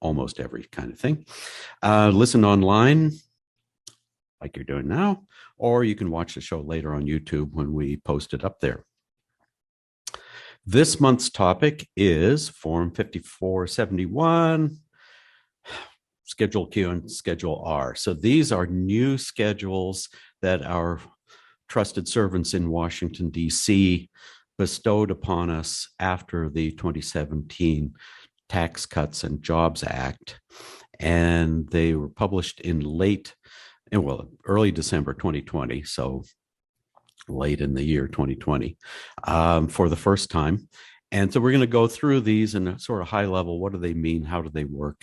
almost every kind of thing. Listen online, like you're doing now, or you can watch the show later on YouTube when we post it up there. This month's topic is Form 5471, Schedule Q and Schedule R. So these are new schedules that our trusted servants in Washington, D.C. bestowed upon us after the 2017 Tax Cuts and Jobs Act. And they were published in early December 2020, so late in the year 2020, for the first time. And so we're going to go through these in a sort of high level. What do they mean? How do they work?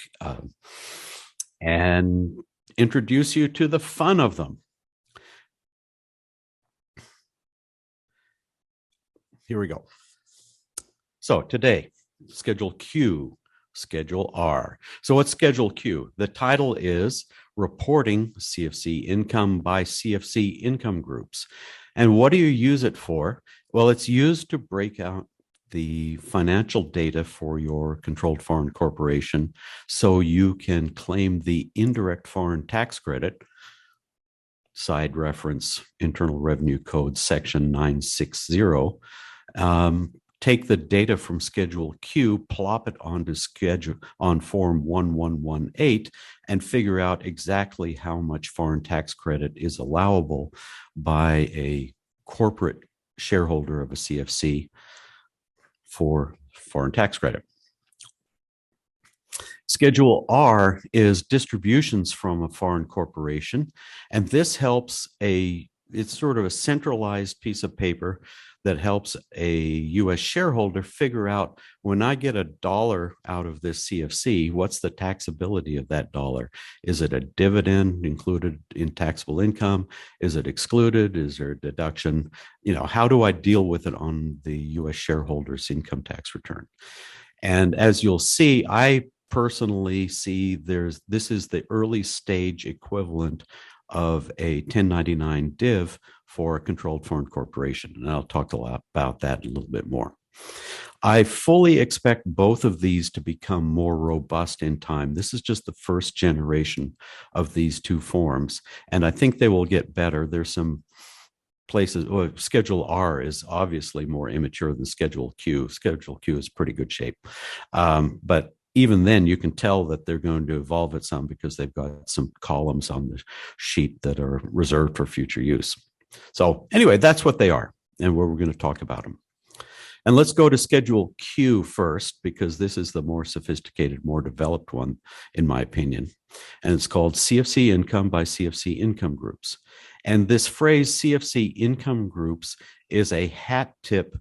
And introduce you to the fun of them. Here we go. So today, Schedule Q, Schedule R. So what's Schedule Q? The title is Reporting CFC Income by CFC Income Groups. And what do you use it for? Well, it's used to break out the financial data for your controlled foreign corporation so you can claim the indirect foreign tax credit, side reference Internal Revenue Code section 960. Take the data from Schedule Q, plop it onto Form 1118, and figure out exactly how much foreign tax credit is allowable by a corporate shareholder of a CFC for foreign tax credit. Schedule R is distributions from a foreign corporation, and this helps it's sort of a centralized piece of paper that helps a U.S. shareholder figure out, when I get $1 out of this CFC, what's the taxability of that dollar? Is it a dividend included in taxable income? Is it excluded? Is there a deduction? How do I deal with it on the U.S. shareholder's income tax return? And as you'll see, I personally see this is the early stage equivalent of a 1099 div for a controlled foreign corporation. And I'll talk a lot about that a little bit more. I fully expect both of these to become more robust in time. This is just the first generation of these two forms, and I think they will get better. There's some places, Schedule R is obviously more immature than Schedule Q. Schedule Q is pretty good shape. But even then, you can tell that they're going to evolve it some because they've got some columns on the sheet that are reserved for future use. So anyway, that's what they are and where we're going to talk about them. And let's go to Schedule Q first, because this is the more sophisticated, more developed one, in my opinion. And it's called CFC Income by CFC Income Groups. And this phrase, CFC Income Groups, is a hat tip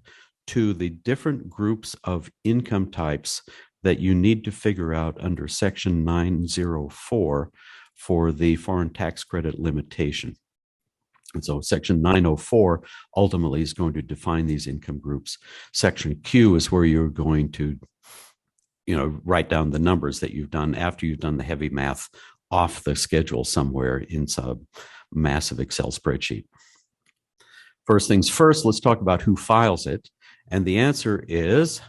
to the different groups of income types that you need to figure out under Section 904 for the foreign tax credit limitation. And so Section 904 ultimately is going to define these income groups. Section Q is where you're going to, write down the numbers that you've done after you've done the heavy math off the schedule somewhere in some massive Excel spreadsheet. First things first, let's talk about who files it. And the answer is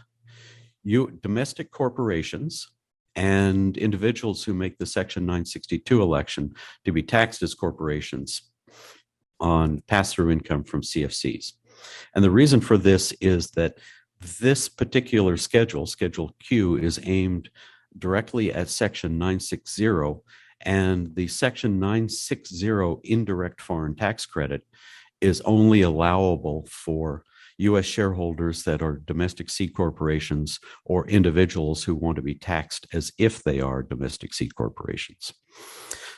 domestic corporations and individuals who make the Section 962 election to be taxed as corporations on pass-through income from CFCs. And the reason for this is that this particular schedule, Schedule Q, is aimed directly at Section 960, and the Section 960 indirect foreign tax credit is only allowable for U.S. shareholders that are domestic C corporations or individuals who want to be taxed as if they are domestic C corporations.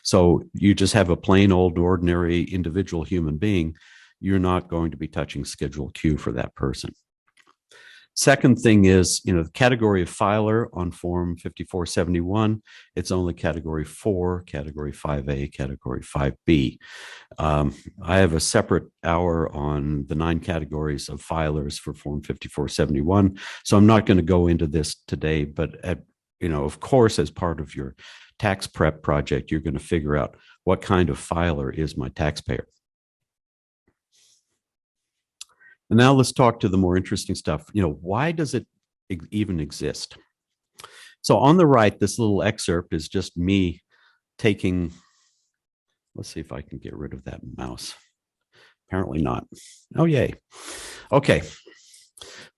So you just have a plain old ordinary individual human being, you're not going to be touching Schedule Q for that person. Second thing is, the category of filer on Form 5471, it's only Category 4, Category 5A, Category 5B. I have a separate hour on the 9 categories of filers for Form 5471, so I'm not going to go into this today, but of course, as part of your tax prep project, you're going to figure out what kind of filer is my taxpayer. And now let's talk to the more interesting stuff. Why does it even exist? So on the right, this little excerpt is just me taking, let's see if I can get rid of that mouse. Apparently not. Oh, yay. Okay.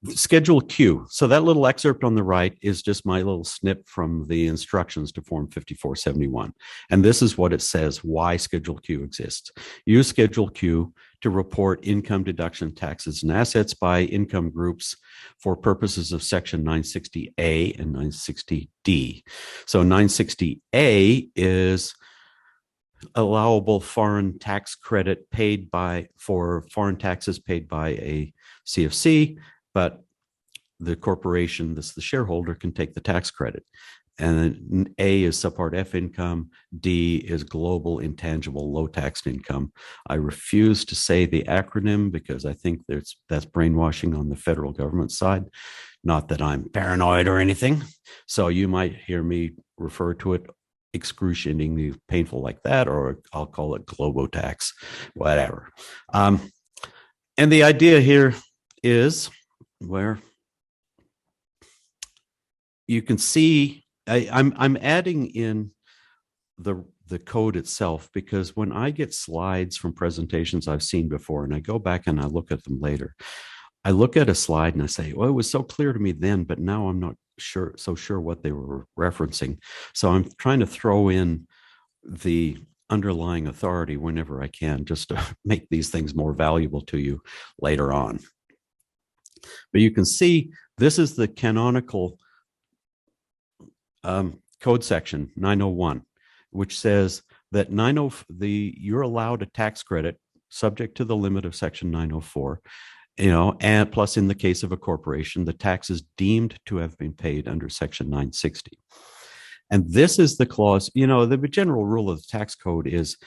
Schedule Q. So that little excerpt on the right is just my little snip from the instructions to Form 5471. And this is what it says why Schedule Q exists. Use Schedule Q to report income deduction taxes and assets by income groups for purposes of Section 960A and 960D. So 960A is allowable foreign tax credit paid by for foreign taxes paid by a CFC, but the corporation, the shareholder, can take the tax credit. And A is subpart F income, D is global intangible low taxed income. I refuse to say the acronym because I think that's brainwashing on the federal government side. Not that I'm paranoid or anything. So you might hear me refer to it excruciatingly painful like that, or I'll call it globo tax, whatever. And the idea here is where you can see I'm adding in the code itself, because when I get slides from presentations I've seen before and I go back and I look at them later, I look at a slide and I say, well, it was so clear to me then, but now I'm not so sure what they were referencing. So I'm trying to throw in the underlying authority whenever I can, just to make these things more valuable to you later on. But you can see this is the canonical code section 901, which says that you're allowed a tax credit subject to the limit of Section 904. And plus, in the case of a corporation, the tax is deemed to have been paid under Section 960. And this is the clause, the general rule of the tax code is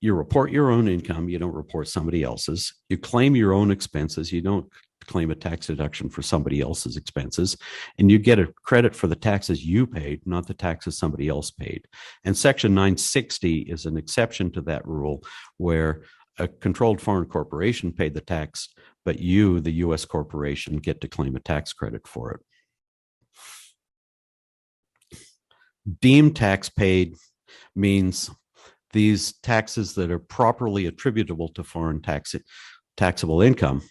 you report your own income, you don't report somebody else's. You claim your own expenses, you don't claim a tax deduction for somebody else's expenses, and you get a credit for the taxes you paid, not the taxes somebody else paid. And Section 960 is an exception to that rule, where a controlled foreign corporation paid the tax, but you, the U.S. corporation, get to claim a tax credit for it. Deemed tax paid means these taxes that are properly attributable to foreign taxable income,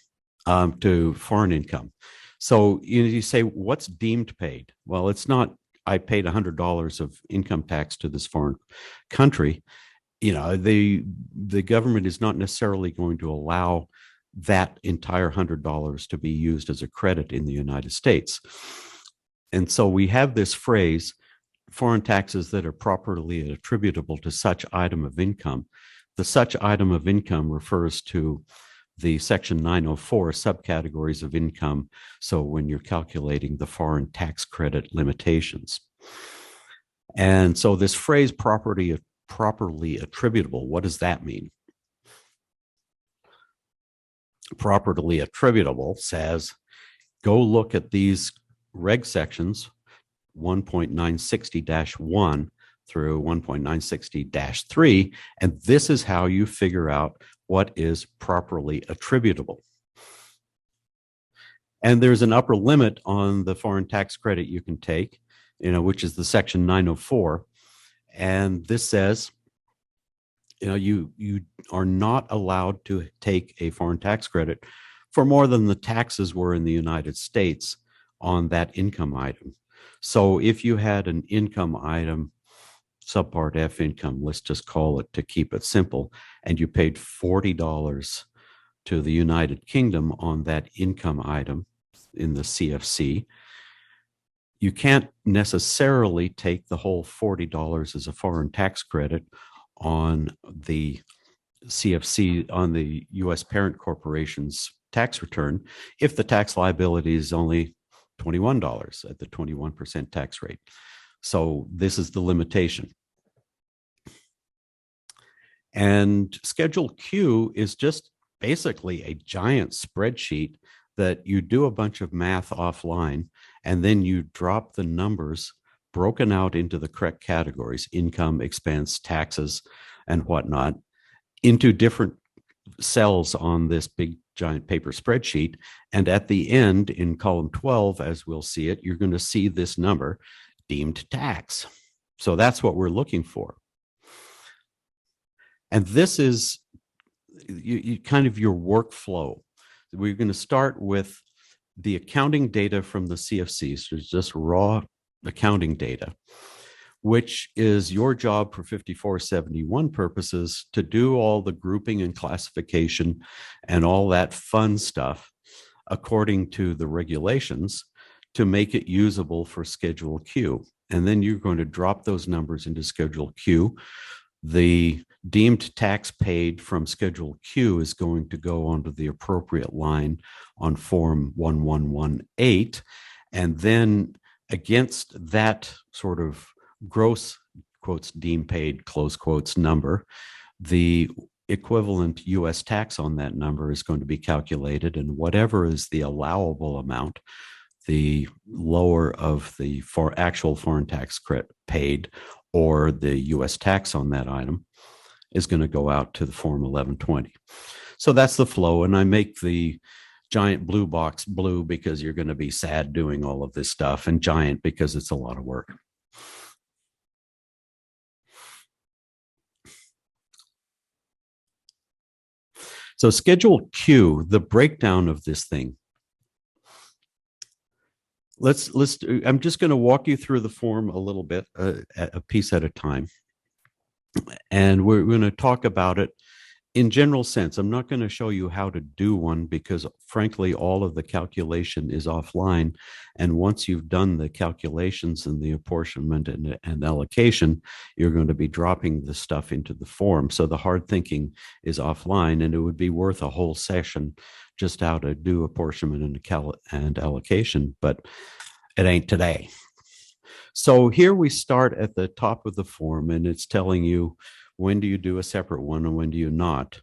to foreign income. So you say, what's deemed paid? Well, it's not, I paid $100 of income tax to this foreign country. The government is not necessarily going to allow that entire $100 to be used as a credit in the United States. And so we have this phrase, foreign taxes that are properly attributable to such item of income. The such item of income refers to the Section 904 subcategories of income. So when you're calculating the foreign tax credit limitations. And so this phrase properly attributable, what does that mean? Properly attributable says, go look at these reg sections 1.960-1 through 1.960-3, and this is how you figure out what is properly attributable. And there's an upper limit on the foreign tax credit you can take, which is the Section 904. And this says, you are not allowed to take a foreign tax credit for more than the taxes were in the United States on that income item. So if you had an income item, subpart F income, let's just call it to keep it simple, and you paid $40 to the United Kingdom on that income item in the CFC, you can't necessarily take the whole $40 as a foreign tax credit on the CFC, on the U.S. parent corporation's tax return, if the tax liability is only $21 at the 21% tax rate. So this is the limitation. And Schedule Q is just basically a giant spreadsheet that you do a bunch of math offline, and then you drop the numbers broken out into the correct categories, income, expense, taxes, and whatnot, into different cells on this big giant paper spreadsheet. And at the end, in column 12, as we'll see it, you're going to see this number, deemed tax. So that's what we're looking for. And this is you kind of your workflow. We're going to start with the accounting data from the CFCs, so it's just raw accounting data, which is your job for 5471 purposes to do all the grouping and classification and all that fun stuff according to the regulations to make it usable for Schedule Q. And then you're going to drop those numbers into Schedule Q. The deemed tax paid from Schedule Q is going to go onto the appropriate line on Form 1118. And then against that sort of gross quotes deemed paid close quotes number, the equivalent US tax on that number is going to be calculated, and whatever is the allowable amount, the lower of the actual foreign tax credit paid or the US tax on that item is going to go out to the Form 1120. So that's the flow. And I make the giant blue box blue because you're going to be sad doing all of this stuff, and giant because it's a lot of work. So Schedule Q, the breakdown of this thing. I'm just going to walk you through the form a little bit, a piece at a time. And we're going to talk about it in general sense. I'm not going to show you how to do one because frankly, all of the calculation is offline. And once you've done the calculations and the apportionment and allocation, you're going to be dropping the stuff into the form. So the hard thinking is offline, and it would be worth a whole session just how to do apportionment and allocation, but it ain't today. So here we start at the top of the form, and it's telling you when do you do a separate one and when do you not.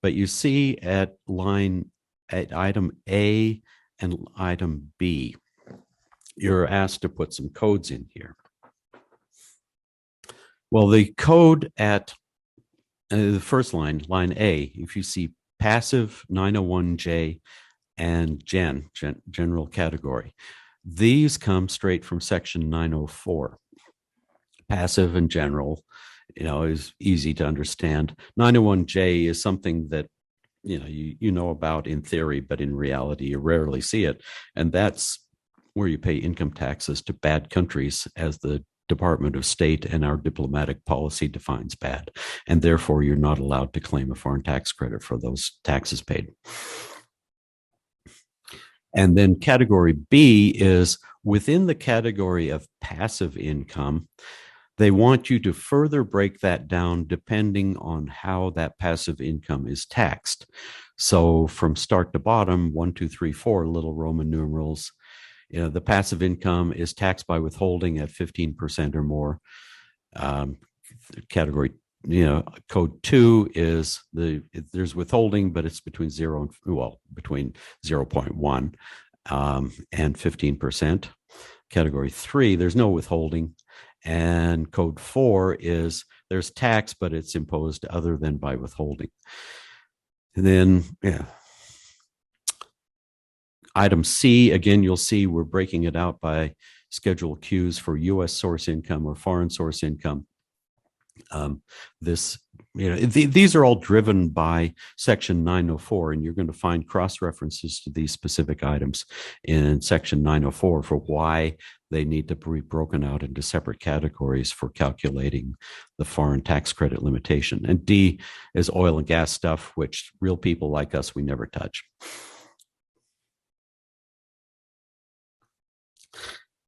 But you see at item A and item B, you're asked to put some codes in here. Well, the code at the first line, line A, if you see passive 901J and general category, these come straight from section 904. Passive and general, is easy to understand. 901J is something that you know about in theory, but in reality you rarely see it, and that's where you pay income taxes to bad countries as the Department of State and our diplomatic policy defines bad, and therefore you're not allowed to claim a foreign tax credit for those taxes paid. And then category B is within the category of passive income. They want you to further break that down depending on how that passive income is taxed. So from start to bottom, 1, 2, 3, 4 little Roman numerals, the passive income is taxed by withholding at 15% or more. Category, code 2 is there's withholding, but it's between between 0.1 and 15%. Category 3, there's no withholding. And code 4 is there's tax, but it's imposed other than by withholding. And then, item C, again, you'll see we're breaking it out by Schedule Qs for U.S. source income or foreign source income. These are all driven by section 904, and you're going to find cross references to these specific items in section 904 for why they need to be broken out into separate categories for calculating the foreign tax credit limitation. And D is oil and gas stuff, which real people like us, we never touch.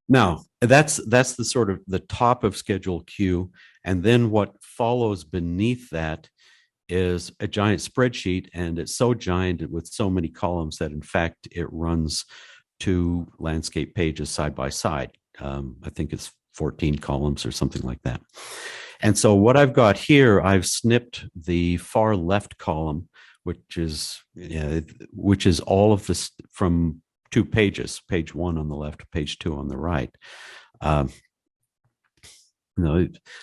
Now, that's the sort of the top of Schedule Q. And then what follows beneath that is a giant spreadsheet. And it's so giant with so many columns that, in fact, it runs 2 landscape pages side by side. I think it's 14 columns or something like that. And so what I've got here, I've snipped the far left column, which is all of this from 2 pages, page 1 on the left, page 2 on the right.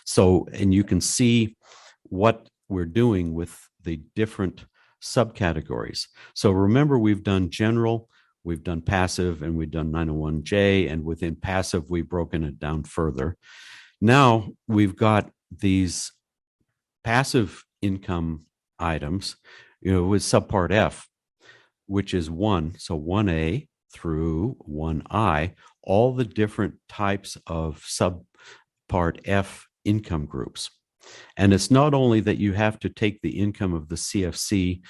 So, and you can see what we're doing with the different subcategories. So remember, we've done general, we've done passive, and we've done 901J. And within passive, we've broken it down further. Now we've got these passive income items, with subpart F, which is one. So 1A through 1I, all the different types of subpart F income groups. And it's not only that you have to take the income of the CFC,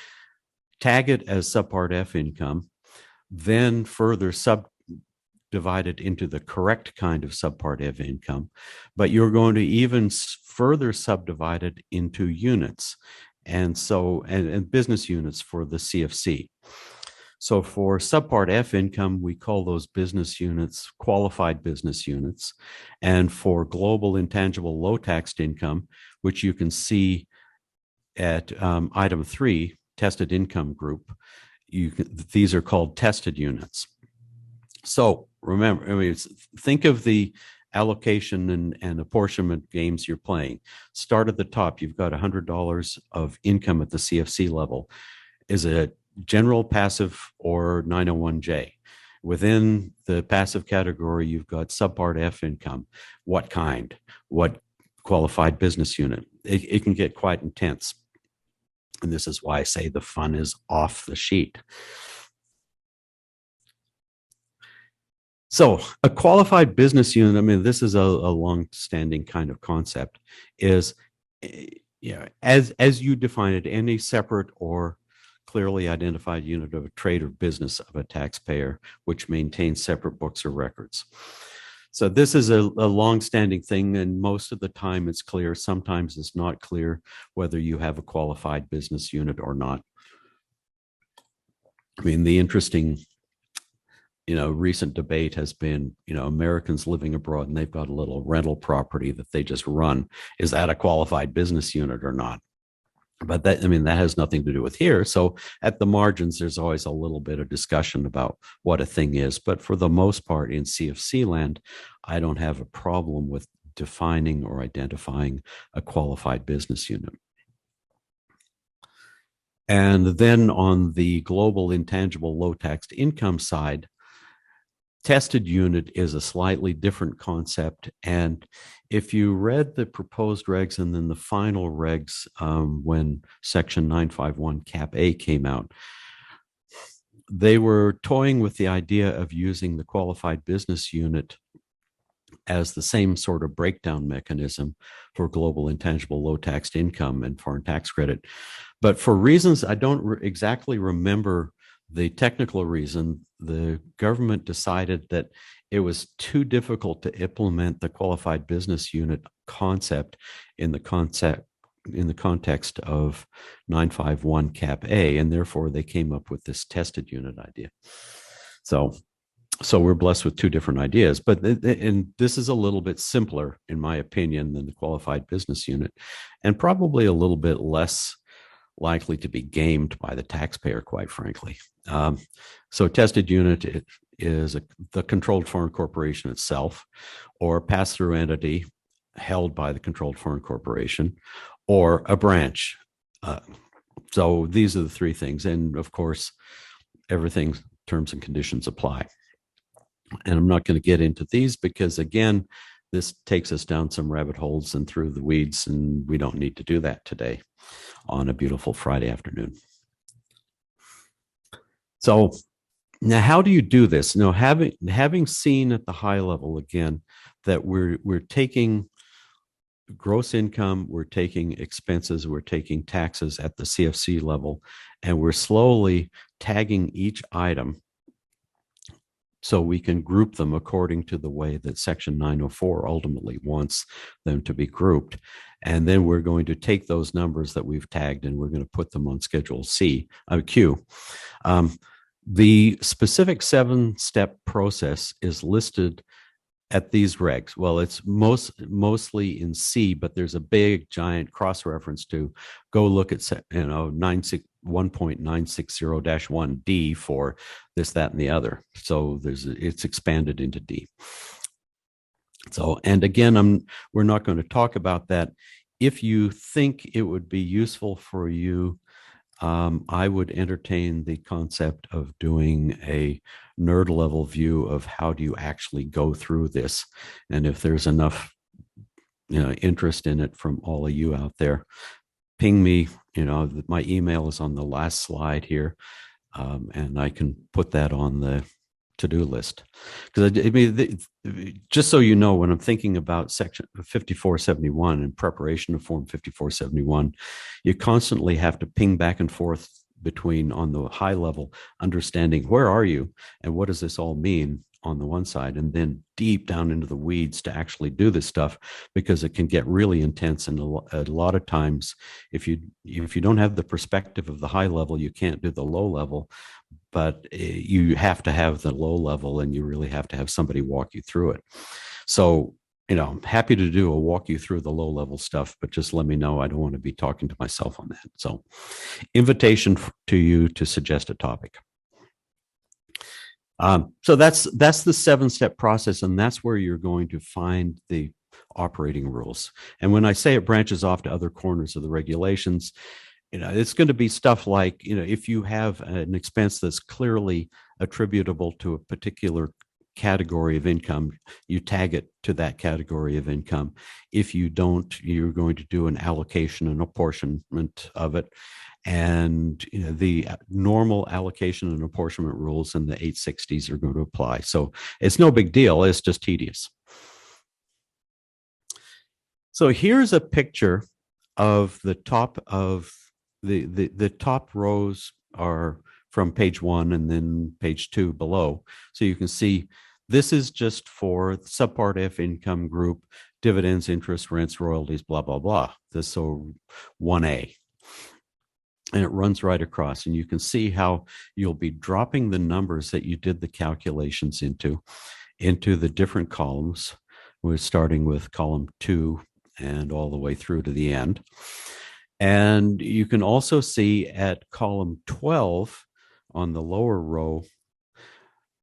tag it as subpart F income, then further subdivide it into the correct kind of subpart F income, but you're going to even further subdivide it into units, and business units for the CFC. So for subpart F income, we call those business units qualified business units. And for global intangible low taxed income, which you can see at item 3, tested income group, these are called tested units. So remember, think of the allocation and apportionment games you're playing. Start at the top. You've got $100 of income at the CFC level. Is it general, passive, or 901J? Within the passive category, you've got subpart F income. What kind? What qualified business unit? It can get quite intense. And this is why I say the fun is off the sheet. So a qualified business unit, this is a long-standing kind of concept, is, as you define it, any separate or clearly identified unit of a trade or business of a taxpayer which maintains separate books or records. So this is a long-standing thing, and most of the time it's clear. Sometimes it's not clear whether you have a qualified business unit or not. The interesting recent debate has been, Americans living abroad and they've got a little rental property that they just run. Is that a qualified business unit or not? But that has nothing to do with here. So at the margins, there's always a little bit of discussion about what a thing is. But for the most part, in CFC land, I don't have a problem with defining or identifying a qualified business unit. And then on the global intangible low taxed income side, tested unit is a slightly different concept. And if you read the proposed regs and then the final regs when Section 951 Cap A came out, they were toying with the idea of using the qualified business unit as the same sort of breakdown mechanism for global intangible low taxed income and foreign tax credit. But for reasons I don't exactly remember the technical reason, the government decided that it was too difficult to implement the qualified business unit concept in the context of 951 Cap A, and therefore they came up with this tested unit idea. So we're blessed with two different ideas, and this is a little bit simpler, in my opinion, than the qualified business unit, and probably a little bit less likely to be gamed by the taxpayer, quite frankly. So tested unit is the controlled foreign corporation itself, or pass-through entity held by the controlled foreign corporation, or a branch. So these are the three things. And of course, everything, terms and conditions apply. And I'm not going to get into these because, again, this takes us down some rabbit holes and through the weeds, and we don't need to do that today on a beautiful Friday afternoon. So now, how do you do this? Now, having seen at the high level again that we're taking gross income, we're taking expenses, we're taking taxes at the CFC level, and we're slowly tagging each item so we can group them according to the way that Section 904 ultimately wants them to be grouped. And then we're going to take those numbers that we've tagged and we're going to put them on Schedule Q. The specific 7-step process is listed at these regs. Well, it's mostly in C, but there's a big giant cross-reference to go look at 1.960-1D for this, that, and the other. So it's expanded into D. So, and again, we're not going to talk about that. If you think it would be useful for you, I would entertain the concept of doing a nerd level view of how do you actually go through this. And if there's enough, interest in it from all of you out there, ping me. My email is on the last slide here, and I can put that on the to-do list. Because I mean, just so you know, when I'm thinking about section 5471 in preparation of form 5471, you constantly have to ping back and forth between, on the high level, understanding where are you and what does this all mean on the one side, and then deep down into the weeds to actually do this stuff, because it can get really intense. And a lot of times, if you don't have the perspective of the high level, you can't do the low level. But you have to have the low level, and you really have to have somebody walk you through it. So, I'm happy to do a walk you through the low level stuff, but just let me know. I don't want to be talking to myself on that. So, invitation to you to suggest a topic. So that's the 7-step process, and that's where you're going to find the operating rules. And when I say it branches off to other corners of the regulations, it's going to be stuff like, if you have an expense that's clearly attributable to a particular category of income, you tag it to that category of income. If you don't, you're going to do an allocation and apportionment of it. And the normal allocation and apportionment rules in the 860s are going to apply. So it's no big deal. It's just tedious. So here's a picture of the top of the top rows are from page 1 and then page 2 below. So you can see this is just for subpart F income group, dividends, interest, rents, royalties, blah, blah, blah. This so 1A. And it runs right across, and you can see how you'll be dropping the numbers that you did the calculations into the different columns. We're starting with column 2 and all the way through to the end. And you can also see at column 12 on the lower row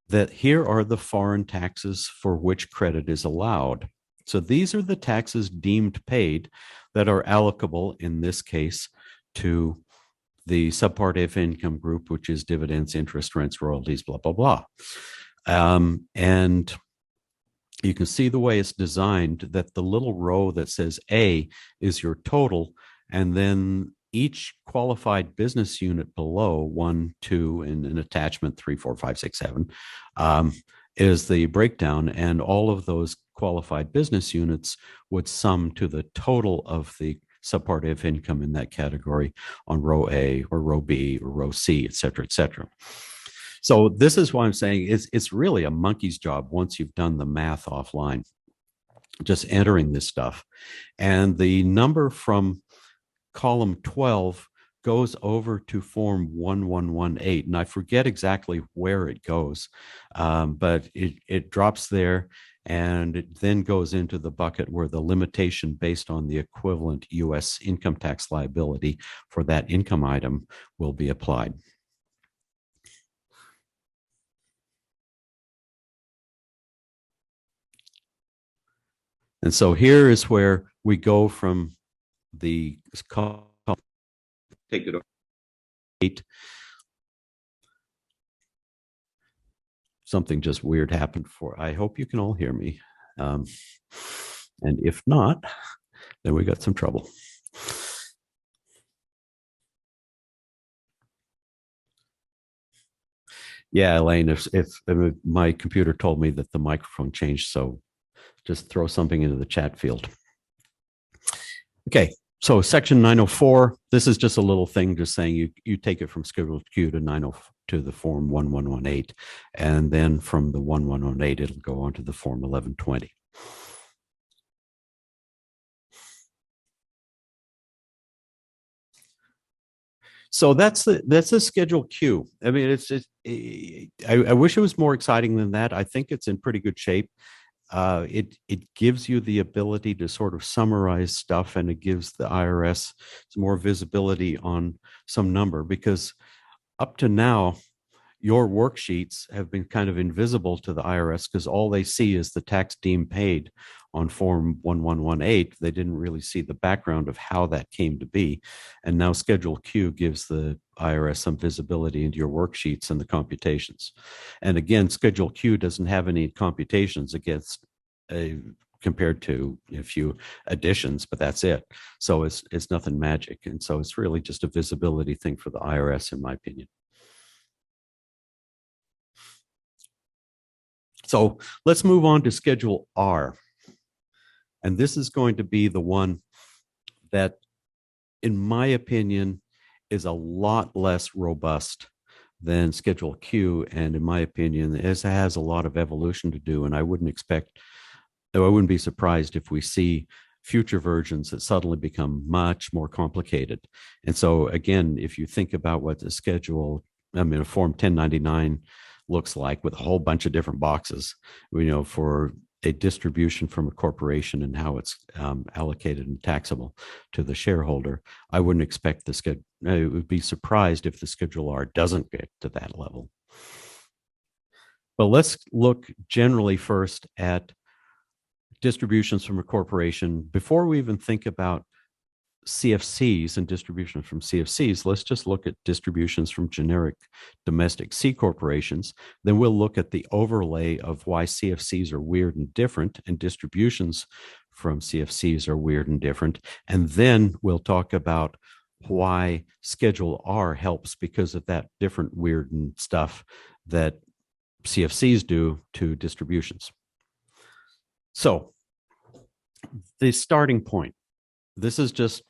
that here are the foreign taxes for which credit is allowed. So these are the taxes deemed paid that are allocable, in this case, to the subpart F income group, which is dividends, interest, rents, royalties, blah, blah, blah. And you can see the way it's designed, that the little row that says A is your total, and then each qualified business unit below, 1, 2, and an attachment 3, 4, 5, 6, 7, is the breakdown. And all of those qualified business units would sum to the total of the subpart F income in that category on row A or row B or row C, et cetera, et cetera. So this is why I'm saying it's really a monkey's job once you've done the math offline, just entering this stuff. And the number from column 12 goes over to form 1118. And I forget exactly where it goes, but it drops there. And it then goes into the bucket where the limitation based on the equivalent U.S. income tax liability for that income item will be applied. And so here is where we go from the take it over 8. Something just weird happened I hope you can all hear me. And if not, then we got some trouble. Yeah, Elaine, if my computer told me that the microphone changed, so just throw something into the chat field. Okay, so section 904, this is just a little thing just saying you take it from Schedule Q to 904 to the form 1118, and then from the 1118 it'll go on to the form 1120. So that's the Schedule Q. I mean, it's just, I wish it was more exciting than that. I think it's in pretty good shape. It gives you the ability to sort of summarize stuff, and it gives the IRS some more visibility on some number, because up to now, your worksheets have been kind of invisible to the IRS because all they see is the tax deemed paid on Form 1118, they didn't really see the background of how that came to be. And now Schedule Q gives the IRS some visibility into your worksheets and the computations. And again, Schedule Q doesn't have any computations against a compared to a few additions, but that's it. So it's nothing magic. And so it's really just a visibility thing for the IRS, in my opinion. So let's move on to Schedule R. And this is going to be the one that, in my opinion, is a lot less robust than Schedule Q. And in my opinion, it has a lot of evolution to do. And I wouldn't be surprised if we see future versions that suddenly become much more complicated. And so again, if you think about what a Form 1099 looks like with a whole bunch of different boxes, for a distribution from a corporation and how it's allocated and taxable to the shareholder, I wouldn't expect I would be surprised if the Schedule R doesn't get to that level. But let's look generally first at distributions from a corporation. Before we even think about CFCs and distribution from CFCs, let's just look at distributions from generic domestic C corporations. Then we'll look at the overlay of why CFCs are weird and different and distributions from CFCs are weird and different. And then we'll talk about why Schedule R helps because of that different weird and stuff that CFCs do to distributions. So the starting point, this is just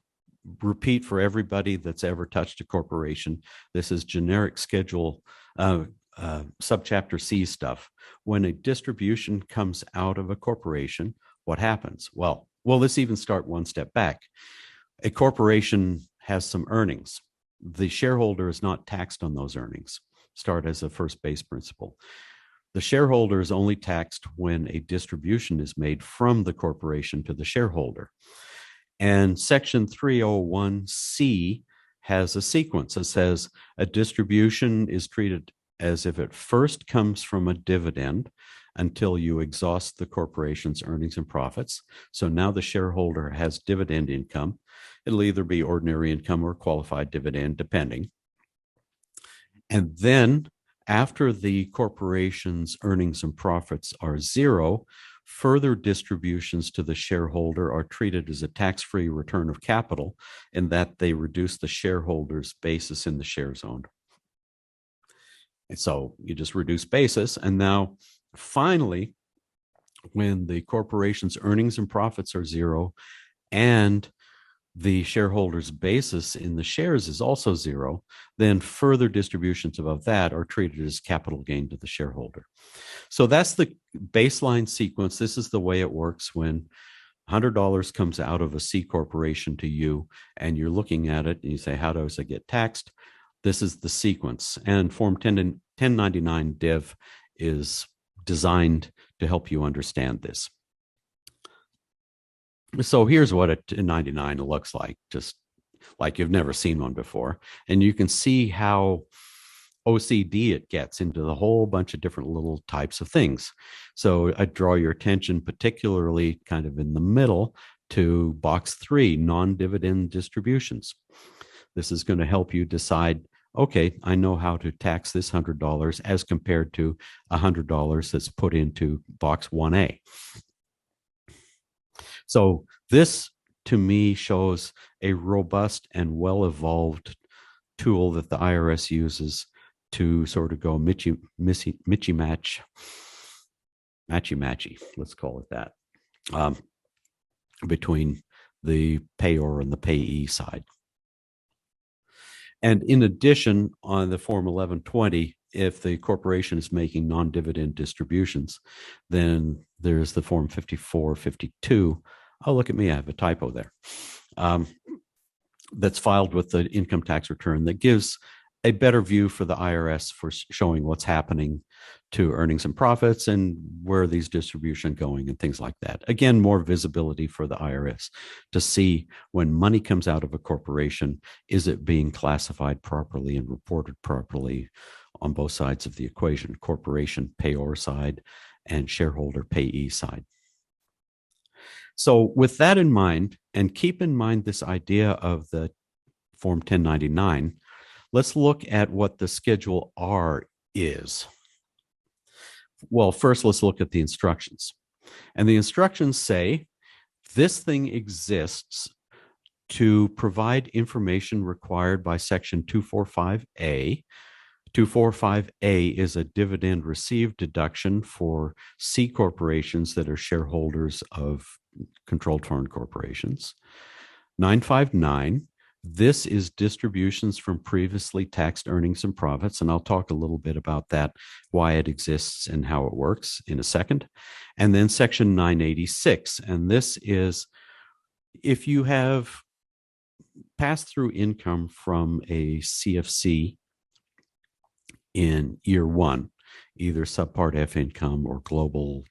repeat for everybody that's ever touched a corporation. This is generic schedule subchapter C stuff. When a distribution comes out of a corporation, what happens? Well, let's even start one step back. A corporation has some earnings. The shareholder is not taxed on those earnings. Start as a first base principle. The shareholder is only taxed when a distribution is made from the corporation to the shareholder. And Section 301C has a sequence that says a distribution is treated as if it first comes from a dividend until you exhaust the corporation's earnings and profits. So now the shareholder has dividend income. It'll either be ordinary income or qualified dividend, depending. And then after the corporation's earnings and profits are zero, further distributions to the shareholder are treated as a tax-free return of capital in that they reduce the shareholder's basis in the shares owned. And so you just reduce basis. And now finally, when the corporation's earnings and profits are zero and the shareholder's basis in the shares is also zero, then further distributions above that are treated as capital gain to the shareholder. So that's the baseline sequence. This is the way it works when $100 comes out of a C corporation to you, and you're looking at it and you say, how does it get taxed? This is the sequence. And Form 1099 Div is designed to help you understand this. So here's what a 1099 looks like, just like you've never seen one before. And you can see how OCD it gets into the whole bunch of different little types of things. So I draw your attention particularly kind of in the middle to box 3, non-dividend distributions. This is going to help you decide, okay, I know how to tax this $100 as compared to $100 that's put into box 1A. So this, to me, shows a robust and well-evolved tool that the IRS uses to sort of go matchy-matchy, let's call it that, between the payor and the payee side. And in addition, on the Form 1120, if the corporation is making non-dividend distributions, then there's the Form 5452. Oh, look at me, I have a typo there. That's filed with the income tax return that gives a better view for the IRS for showing what's happening to earnings and profits and where these distributions going and things like that. Again, more visibility for the IRS to see when money comes out of a corporation, is it being classified properly and reported properly on both sides of the equation, corporation payor side and shareholder payee side. So with that in mind, and keep in mind this idea of the Form 1099, let's look at what the Schedule R is. Well, first, let's look at the instructions. And the instructions say this thing exists to provide information required by Section 245A. 245A is a dividend received deduction for C corporations that are shareholders of controlled foreign corporations. 959, this is distributions from previously taxed earnings and profits. And I'll talk a little bit about that, why it exists and how it works in a second. And then Section 986, and this is if you have passed through income from a CFC in year one, either subpart F income or global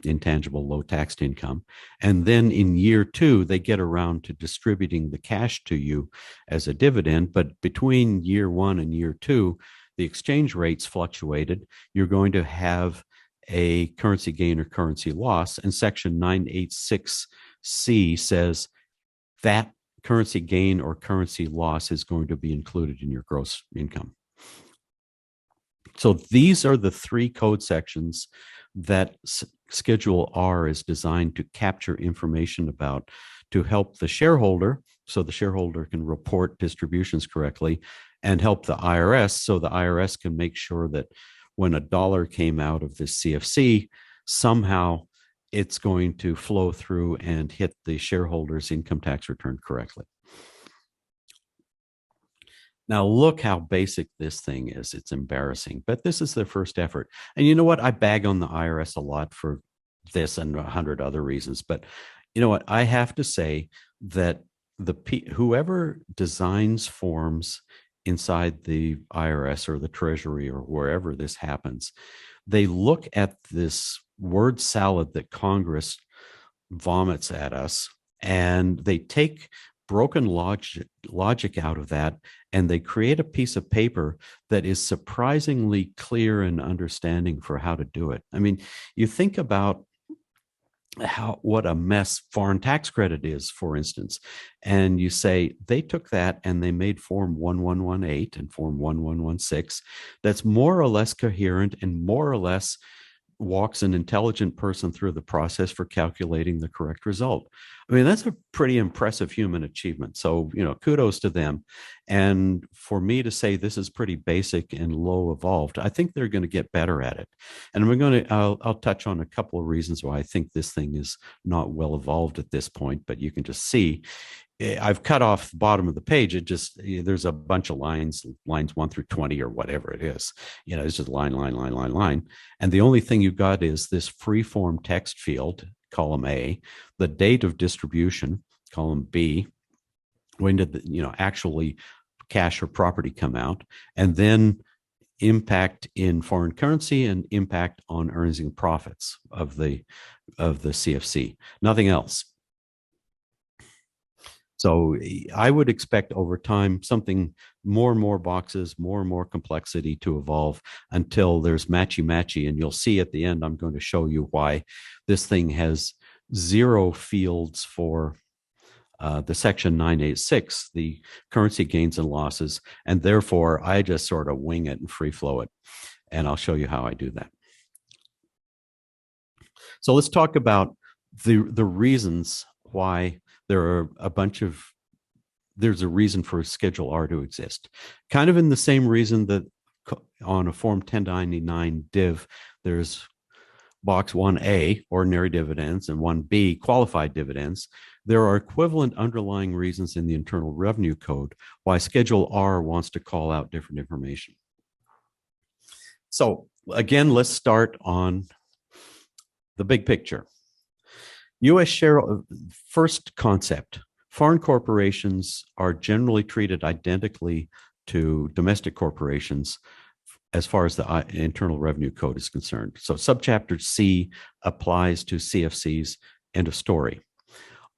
intangible low taxed income. And then in year two, they get around to distributing the cash to you as a dividend. But between year one and year two, the exchange rates fluctuated. You're going to have a currency gain or currency loss. And Section 986C says that currency gain or currency loss is going to be included in your gross income. So these are the three code sections that Schedule R is designed to capture information about to help the shareholder, so the shareholder can report distributions correctly, and help the IRS so the IRS can make sure that when a dollar came out of this CFC, somehow it's going to flow through and hit the shareholder's income tax return correctly. Now, look how basic this thing is. It's embarrassing, but this is their first effort. And you know what? I bag on the IRS a lot for this and 100 other reasons. But you know what? I have to say that whoever designs forms inside the IRS or the Treasury or wherever this happens, they look at this word salad that Congress vomits at us, and they take broken logic out of that, and they create a piece of paper that is surprisingly clear and understanding for how to do it. I mean, you think about what a mess foreign tax credit is, for instance, and you say they took that and they made Form 1118 and Form 1116 that's more or less coherent and more or less walks an intelligent person through the process for calculating the correct result. I mean, that's a pretty impressive human achievement. So, kudos to them. And for me to say this is pretty basic and low evolved, I think they're going to get better at it. And I'll touch on a couple of reasons why I think this thing is not well evolved at this point, but you can just see I've cut off the bottom of the page. There's a bunch of lines 1 through 20 or whatever it is. It's just line. And the only thing you've got is this free-form text field, column A, the date of distribution, column B, when did actually cash or property come out, and then impact in foreign currency and impact on earnings and profits of the CFC. Nothing else. So I would expect over time something more and more boxes, more and more complexity to evolve until there's matchy. And you'll see at the end, I'm going to show you why this thing has 0 fields for the Section 986, the currency gains and losses. And therefore, I just sort of wing it and free flow it. And I'll show you how I do that. So let's talk about the reasons why there's a reason for Schedule R to exist. Kind of in the same reason that on a Form 1099 div, there's box 1A, ordinary dividends, and 1B, qualified dividends. There are equivalent underlying reasons in the Internal Revenue Code why Schedule R wants to call out different information. So again, let's start on the big picture. U.S. share, first concept, foreign corporations are generally treated identically to domestic corporations as far as the Internal Revenue Code is concerned. So subchapter C applies to CFCs, end of story.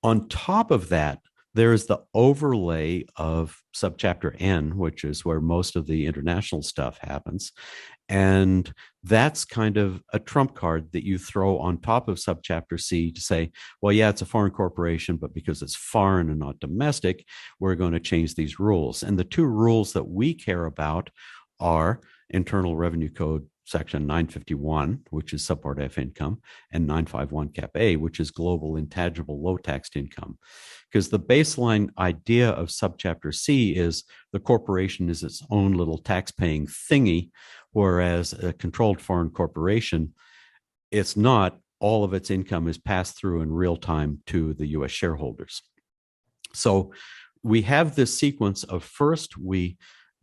On top of that, there is the overlay of subchapter N, which is where most of the international stuff happens. And that's kind of a trump card that you throw on top of subchapter C to say, well, yeah, it's a foreign corporation, but because it's foreign and not domestic, we're going to change these rules. And the two rules that we care about are Internal Revenue Code Section 951, which is Subpart F income, and 951 Cap A, which is global intangible low taxed income. Because the baseline idea of subchapter C is the corporation is its own little tax paying thingy, whereas a controlled foreign corporation, it's not. All of its income is passed through in real time to the US shareholders. So we have this sequence of first we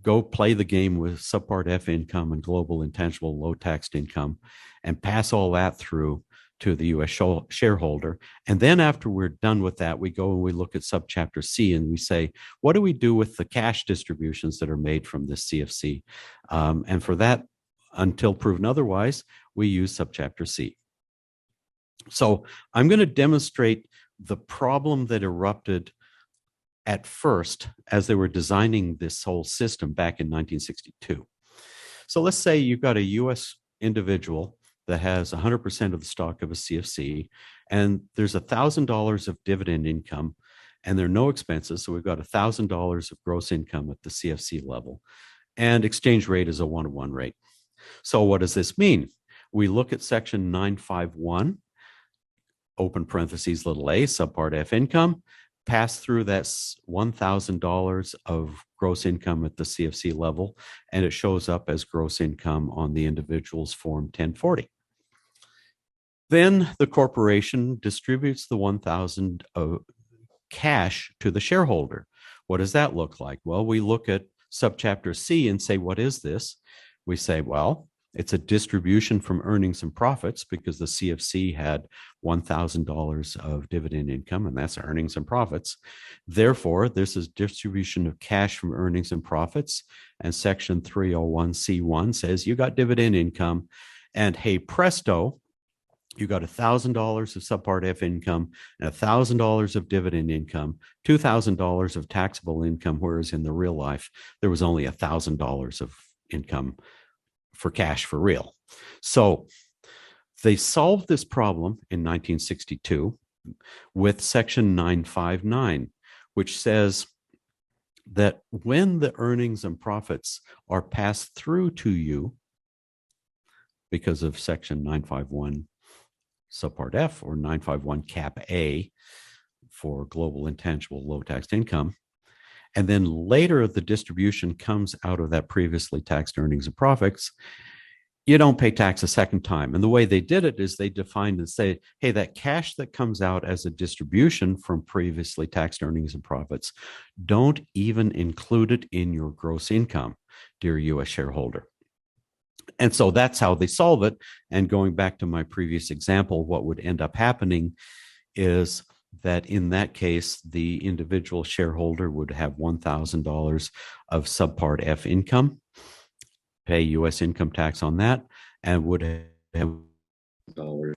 go play the game with subpart F income and global intangible low taxed income and pass all that through to the US shareholder. And then after we're done with that, we go and we look at subchapter C and we say, what do we do with the cash distributions that are made from this CFC? And for that, until proven otherwise, we use subchapter C. So I'm going to demonstrate the problem that erupted at first as they were designing this whole system back in 1962. So let's say you've got a US individual that has 100% of the stock of a CFC, and there's $1,000 of dividend income, and there are no expenses. So we've got $1,000 of gross income at the CFC level, and exchange rate is a 1-to-1 rate. So what does this mean? We look at section 951, open parentheses, little a, subpart F income, pass through that $1,000 of gross income at the CFC level, and it shows up as gross income on the individual's Form 1040. Then the corporation distributes the $1,000 of cash to the shareholder. What does that look like? Well, we look at subchapter C and say, what is this? We say, well, it's a distribution from earnings and profits because the CFC had $1,000 of dividend income, and that's earnings and profits. Therefore, this is distribution of cash from earnings and profits. And section 301C1 says you got dividend income, and hey, presto, you got $1,000 of subpart F income and $1,000 of dividend income, $2,000 of taxable income, whereas in the real life, there was only $1,000 of income for cash for real. So they solved this problem in 1962 with section 959, which says that when the earnings and profits are passed through to you because of section 951 subpart F or 951 Cap A for global intangible low taxed income, and then later the distribution comes out of that previously taxed earnings and profits, you don't pay tax a second time. And the way they did it is they defined and say, hey, that cash that comes out as a distribution from previously taxed earnings and profits, don't even include it in your gross income, dear US shareholder. And so that's how they solve it. And going back to my previous example, what would end up happening is that in that case, the individual shareholder would have $1,000 of subpart F income, pay U.S. income tax on that, and would have dollars.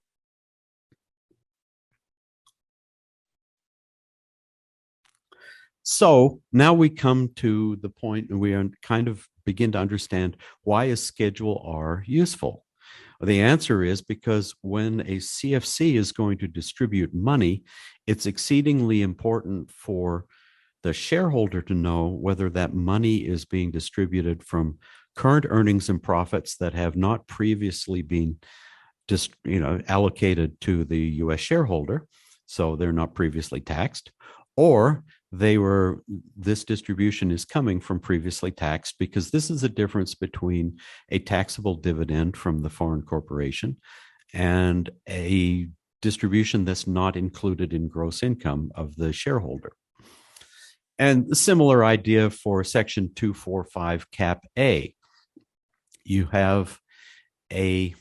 So now we come to the point and we kind of begin to understand, why is Schedule R useful? The answer is because when a CFC is going to distribute money, it's exceedingly important for the shareholder to know whether that money is being distributed from current earnings and profits that have not previously been allocated to the US shareholder, so they're not previously taxed, or this distribution is coming from previously taxed, because this is a difference between a taxable dividend from the foreign corporation and a distribution that's not included in gross income of the shareholder. And a similar idea for section 245 Cap A. You have a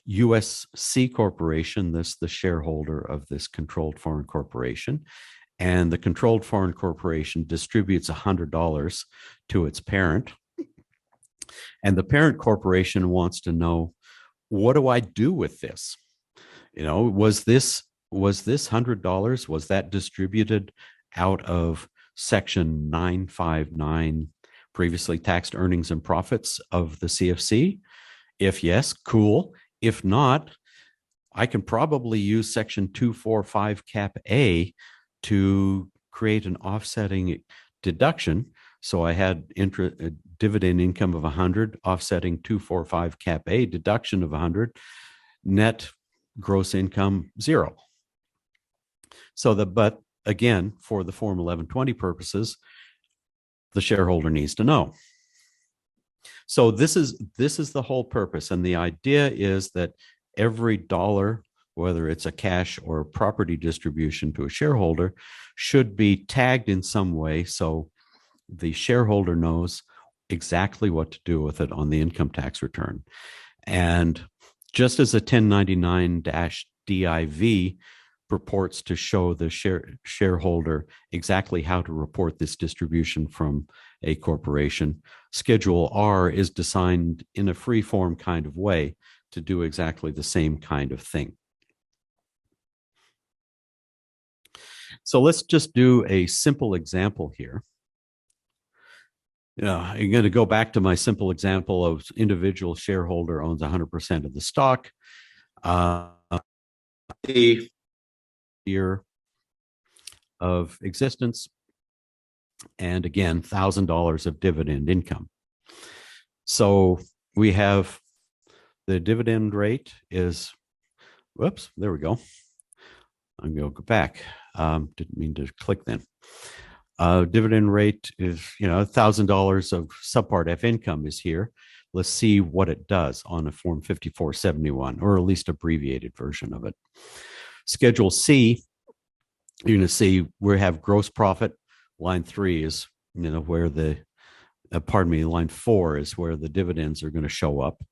US C corporation that's the shareholder of this controlled foreign corporation, and the controlled foreign corporation distributes $100 to its parent. And the parent corporation wants to know, what do I do with this? Was this $100, was that distributed out of Section 959, previously taxed earnings and profits of the CFC? If yes, cool. If not, I can probably use Section 245 Cap A to create an offsetting deduction. So I had dividend income of 100, offsetting 245 Cap A, deduction of 100, net gross income 0. But again, for the Form 1120 purposes, the shareholder needs to know. So this is the whole purpose. And the idea is that every dollar, whether it's a cash or property distribution to a shareholder, should be tagged in some way so the shareholder knows exactly what to do with it on the income tax return. And just as a 1099-DIV purports to show the shareholder exactly how to report this distribution from a corporation, Schedule R is designed in a free-form kind of way to do exactly the same kind of thing. So let's just do a simple example here. I'm going to go back to my simple example of individual shareholder owns 100% of the stock. The year of existence, and again, $1,000 of dividend income. So we have the dividend rate is, whoops, there we go. I'm going to go back. Didn't mean to click then. Dividend rate is, $1,000 of subpart F income is here. Let's see what it does on a Form 5471, or at least abbreviated version of it. Schedule C, you're going to see we have gross profit. Line 3 is, where line 4 is where the dividends are going to show up.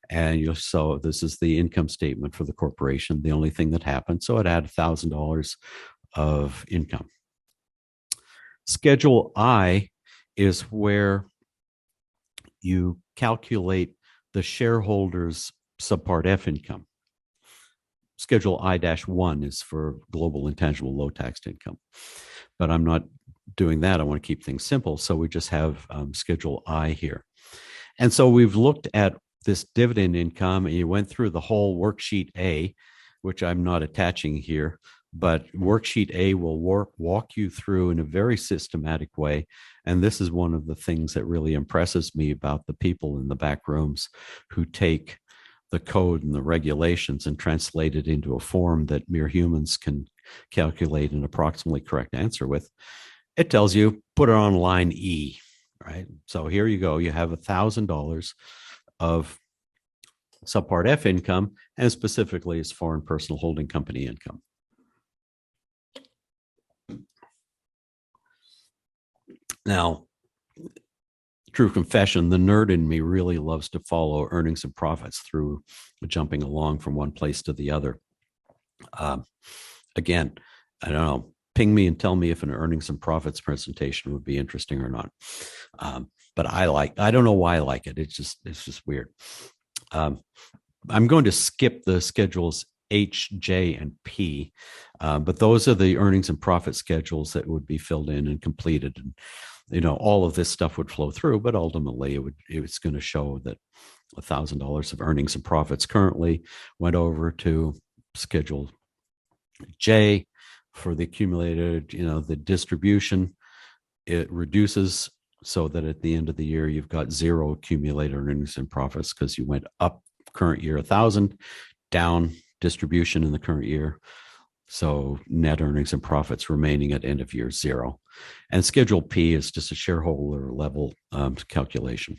And so this is the income statement for the corporation, the only thing that happened. So it had $1,000 of income. Schedule I is where you calculate the shareholders' subpart F income. Schedule I-1 is for global intangible low taxed income. But I'm not doing that. I want to keep things simple. So we just have Schedule I here. And so we've looked at this dividend income, and you went through the whole worksheet A, which I'm not attaching here. But worksheet A will walk you through in a very systematic way. And this is one of the things that really impresses me about the people in the back rooms who take the code and the regulations and translate it into a form that mere humans can calculate an approximately correct answer with. It tells you, put it on line E, right? So here you go. You have $1,000 of subpart F income, and specifically it's foreign personal holding company income. Now, true confession, the nerd in me really loves to follow earnings and profits through jumping along from one place to the other. Again, I don't know, ping me and tell me if an earnings and profits presentation would be interesting or not. But I don't know why I like it. It's just weird. I'm going to skip the schedules H, J, and P, but those are the earnings and profit schedules that would be filled in and completed. And, all of this stuff would flow through, but ultimately it's going to show that $1,000 of earnings and profits currently went over to Schedule J for the accumulated, the distribution. It reduces so that at the end of the year, you've got 0 accumulated earnings and profits because you went up current year 1,000, down distribution in the current year. So net earnings and profits remaining at end of year 0. And Schedule P is just a shareholder level calculation.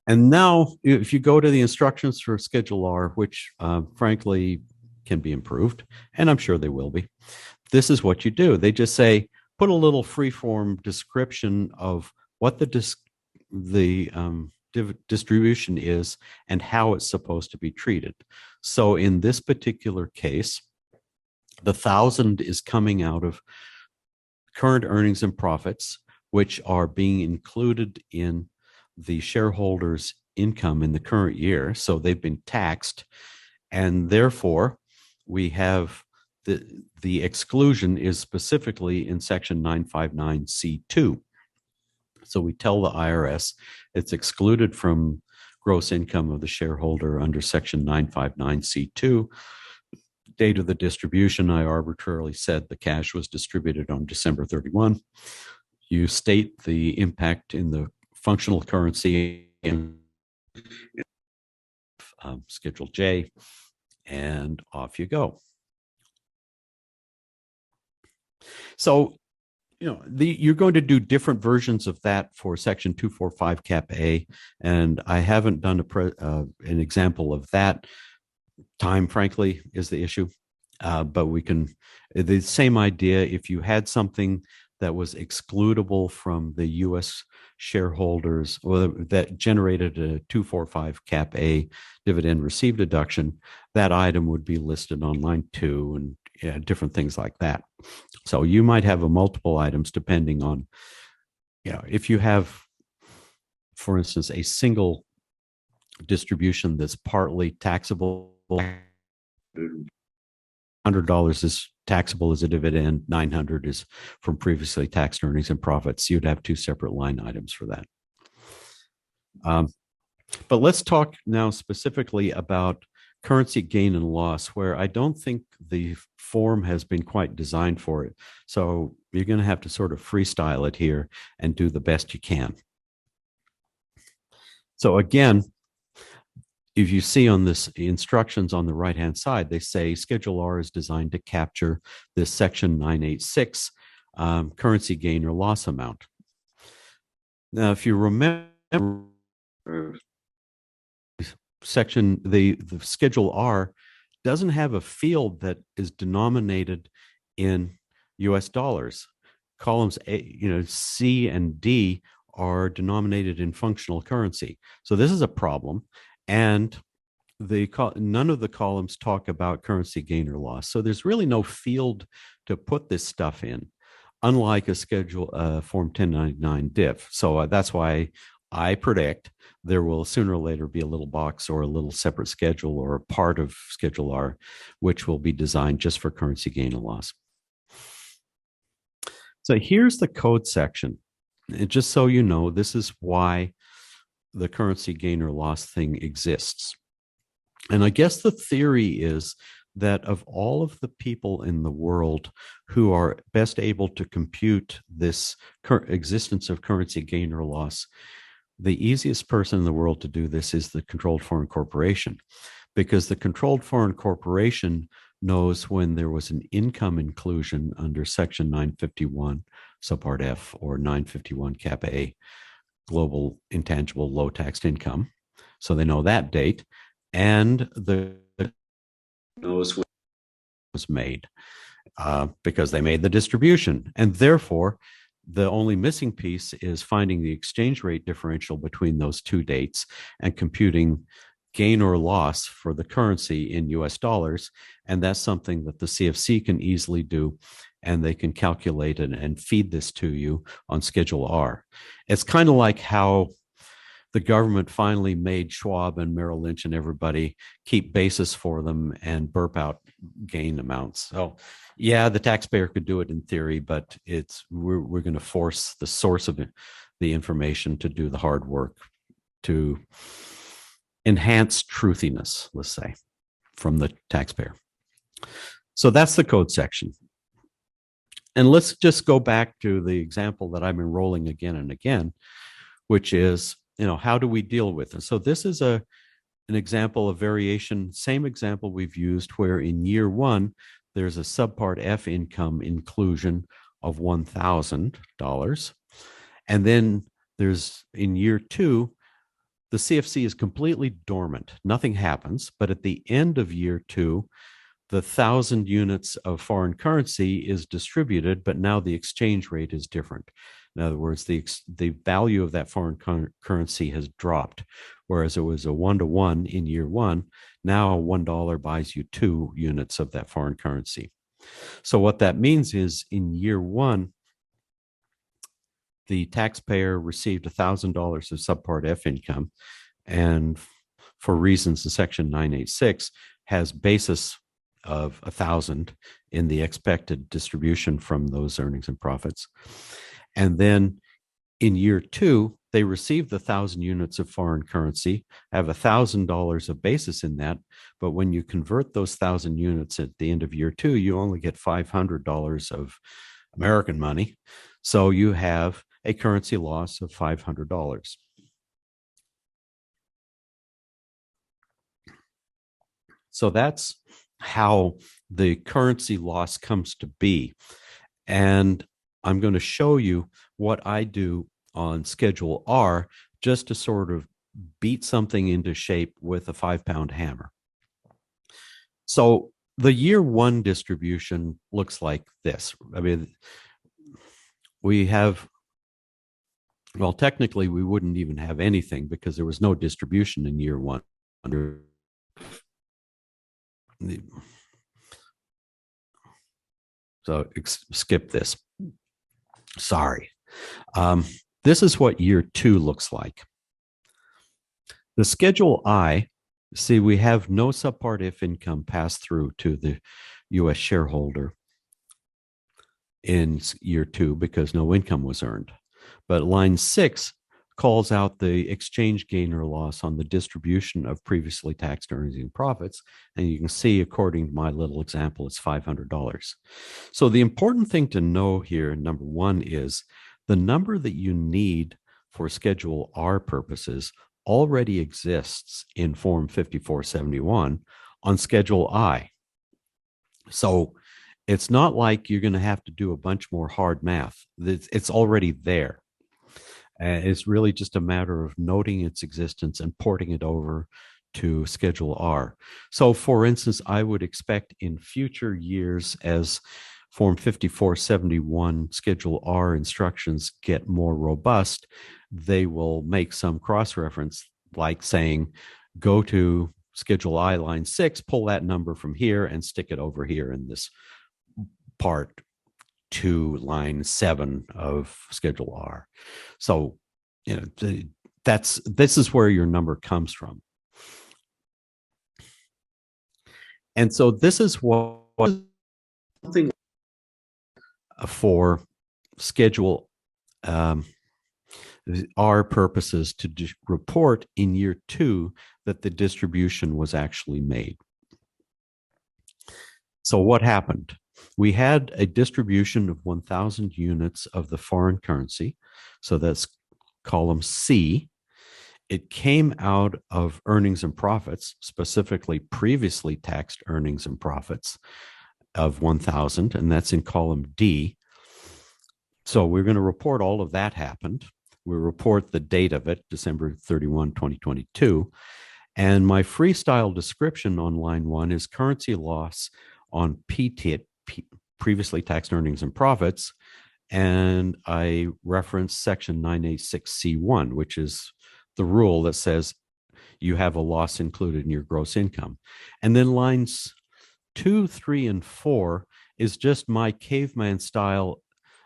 And now if you go to the instructions for Schedule R, which frankly can be improved, and I'm sure they will be, this is what you do. They just say, put a little free-form description of what the distribution is and how it's supposed to be treated. So in this particular case, the 1,000 is coming out of current earnings and profits, which are being included in the shareholders' income in the current year. So they've been taxed, and therefore we have the exclusion is specifically in section 959C2. So we tell the IRS it's excluded from gross income of the shareholder under section 959C2. Date of the distribution, I arbitrarily said the cash was distributed on December 31. You state the impact in the functional currency in Schedule J, and off you go. So, you're going to do different versions of that for Section 245 Cap A, and I haven't done an example of that. Time, frankly, is the issue, but we can. The same idea. If you had something that was excludable from the U.S. shareholders, or that generated a 245 Cap A dividend received deduction, that item would be listed on line 2 and different things like that. So you might have multiple items depending on, if you have, for instance, a single distribution that's partly taxable. $100 is taxable as a dividend, $900 is from previously taxed earnings and profits. You'd have two separate line items for that. But let's talk now specifically about currency gain and loss, where I don't think the form has been quite designed for it. So you're going to have to sort of freestyle it here and do the best you can. So again, if you see on this instructions on the right-hand side, they say Schedule R is designed to capture this Section 986 currency gain or loss amount. Now, if you remember, the Schedule R doesn't have a field that is denominated in U.S. dollars. Columns A, C and D are denominated in functional currency. So this is a problem. And none of the columns talk about currency gain or loss. So there's really no field to put this stuff in, unlike a Schedule Form 1099 diff. So that's why I predict there will sooner or later be a little box or a little separate schedule or a part of Schedule R, which will be designed just for currency gain and loss. So here's the code section. And just so you know, this is why the currency gain or loss thing exists. And I guess the theory is that of all of the people in the world who are best able to compute this existence of currency gain or loss, the easiest person in the world to do this is the controlled foreign corporation, because the controlled foreign corporation knows when there was an income inclusion under Section 951 subpart F or 951 Cap A, global intangible low taxed income. So they know that date, and the knows when it was made because they made the distribution. And therefore, the only missing piece is finding the exchange rate differential between those two dates and computing gain or loss for the currency in US dollars. And that's something that the CFC can easily do, and they can calculate it and feed this to you on Schedule R. It's kind of like how the government finally made Schwab and Merrill Lynch and everybody keep basis for them and burp out gain amounts. So yeah, the taxpayer could do it in theory, but we're going to force the source of the information to do the hard work to enhance truthiness, let's say, from the taxpayer. So that's the code section. And let's just go back to the example that I've been rolling again and again, which is, how do we deal with it? So this is an example of variation, same example we've used, where in year one, there's a subpart F income inclusion of $1,000. And then there's in year two, the CFC is completely dormant. Nothing happens. But at the end of year two, the 1,000 units of foreign currency is distributed, but now the exchange rate is different. In other words, the value of that foreign currency has dropped, whereas it was a 1-to-1 in year one. Now $1 buys you 2 units of that foreign currency. So what that means is in year one, the taxpayer received $1,000 of subpart F income, and for reasons in Section 986 has basis of 1,000 in the expected distribution from those earnings and profits. And then in year two, they receive the 1,000 units of foreign currency, have $1,000 of basis in that. But when you convert those 1,000 units at the end of year two, you only get $500 of American money. So you have a currency loss of $500. So that's how the currency loss comes to be. And I'm going to show you what I do on Schedule R just to sort of beat something into shape with a 5-pound hammer. So the year one distribution looks like this. I mean, we have, well, technically we wouldn't even have anything because there was no distribution in year one under the, so skip this. Sorry. This is what year two looks like. The Schedule I, see, we have no subpart if income passed through to the U.S. shareholder in year two because no income was earned. But line 6 calls out the exchange gain or loss on the distribution of previously taxed earnings and profits. And you can see, according to my little example, it's $500. So the important thing to know here, number one, is the number that you need for Schedule R purposes already exists in Form 5471 on Schedule I. So it's not like you're going to have to do a bunch more hard math. It's already there. It's really just a matter of noting its existence and porting it over to Schedule R. So, for instance, I would expect in future years, as Form 5471 Schedule R instructions get more robust, they will make some cross-reference, like saying, go to Schedule I, line 6, pull that number from here and stick it over here in this part to line 7 of Schedule R. So, you know, this is where your number comes from. And so this is what something for Schedule R purposes to report in year two that the distribution was actually made. So what happened? We had a distribution of 1,000 units of the foreign currency. So that's column C. It came out of earnings and profits, specifically previously taxed earnings and profits of 1,000, and that's in column D. So we're going to report all of that happened. We report the date of it, December 31, 2022. And my freestyle description on line 1 is currency loss on PTIT, previously taxed earnings and profits. And I reference section 986C1, which is the rule that says you have a loss included in your gross income. And then lines 2, 3, and 4 is just my caveman style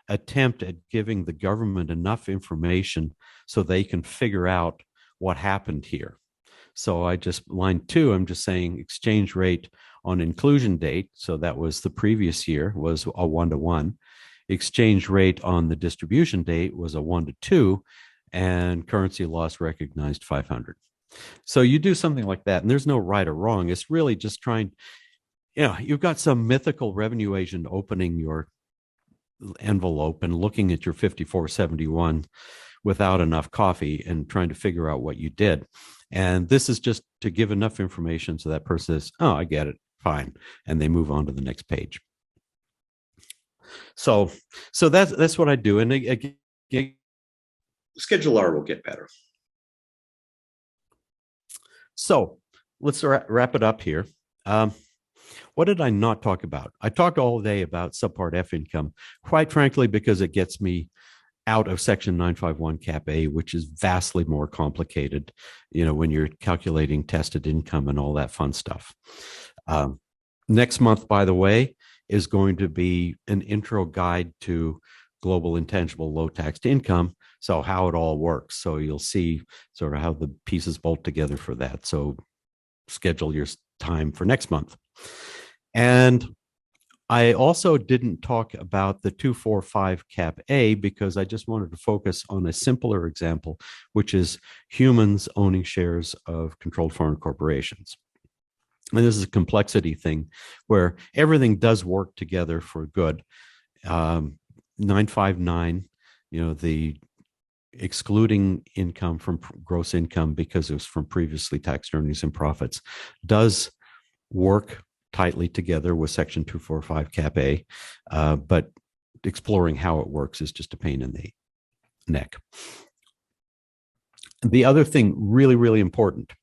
attempt at giving the government enough information so they can figure out what happened here. So I just, line 2, I'm just saying exchange rate on inclusion date. So that was the previous year, was a 1-to-1. Exchange rate on the distribution date was a 1-to-2, and currency loss recognized 500. So you do something like that, and there's no right or wrong. It's really just trying, you know, you've got some mythical revenue agent opening your envelope and looking at your 5471 without enough coffee and trying to figure out what you did. And this is just to give enough information so that person says, oh, I get it, fine. And they move on to the next page. So that's what I do. And again, Schedule R will get better. So let's wrap it up here. What did I not talk about? I talked all day about subpart F income, quite frankly, because it gets me out of section 951 cap A, which is vastly more complicated, you know, when you're calculating tested income and all that fun stuff. Next month, by the way, is going to be an intro guide to global intangible low taxed income. So how it all works. So you'll see sort of how the pieces bolt together for that. So schedule your time for next month. And I also didn't talk about the 245 cap A because I just wanted to focus on a simpler example, which is humans owning shares of controlled foreign corporations. And this is a complexity thing where everything does work together for good. 959, the excluding income from gross income because it was from previously taxed earnings and profits does work tightly together with Section 245 Cap A, but exploring how it works is just a pain in the neck. The other thing, really, really important.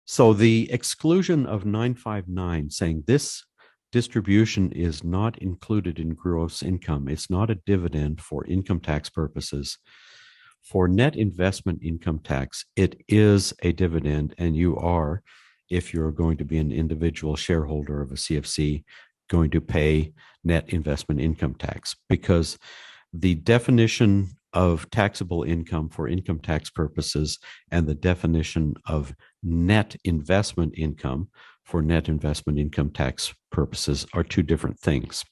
So the exclusion of 959 saying this distribution is not included in gross income. It's not a dividend for income tax purposes. For net investment income tax, it is a dividend, and you are, if you're going to be an individual shareholder of a CFC, going to pay net investment income tax, because the definition of taxable income for income tax purposes and the definition of net investment income for net investment income tax purposes are two different things.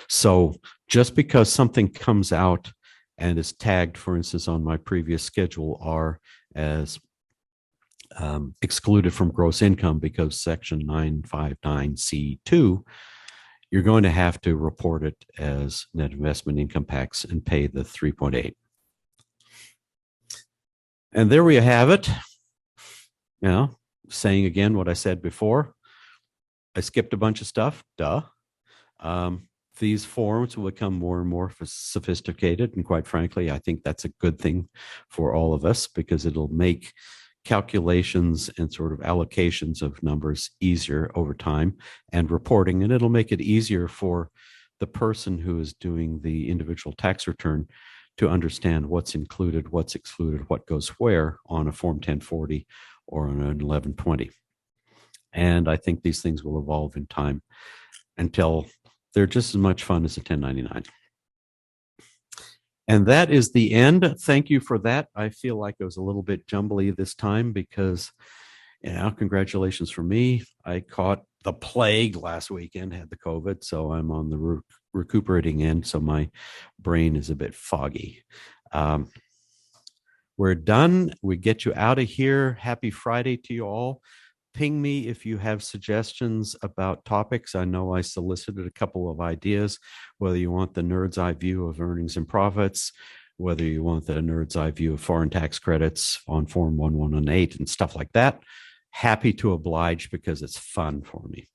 So just because something comes out and is tagged, for instance, on my previous Schedule R as excluded from gross income because Section 959C2, you're going to have to report it as net investment income tax and pay the 3.8. And there we have it. Saying again what I said before, I skipped a bunch of stuff, duh. These forms will become more and more sophisticated. And quite frankly, I think that's a good thing for all of us because it'll make calculations and sort of allocations of numbers easier over time and reporting. And it'll make it easier for the person who is doing the individual tax return to understand what's included, what's excluded, what goes where on a Form 1040 or on an 1120. And I think these things will evolve in time until they're just as much fun as a 1099. And that is the end. Thank you for that. I feel like it was a little bit jumbly this time because, congratulations for me. I caught the plague last weekend, had the COVID, so I'm on the recuperating end, so my brain is a bit foggy. We're done. We get you out of here. Happy Friday to you all. Ping me if you have suggestions about topics. I know I solicited a couple of ideas, whether you want the nerd's eye view of earnings and profits, whether you want the nerd's eye view of foreign tax credits on Form 1118 and stuff like that. Happy to oblige because it's fun for me.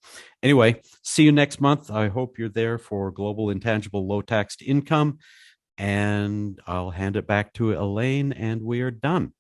Anyway, see you next month. I hope you're there for Global Intangible Low Taxed Income, and I'll hand it back to Elaine, and we are done.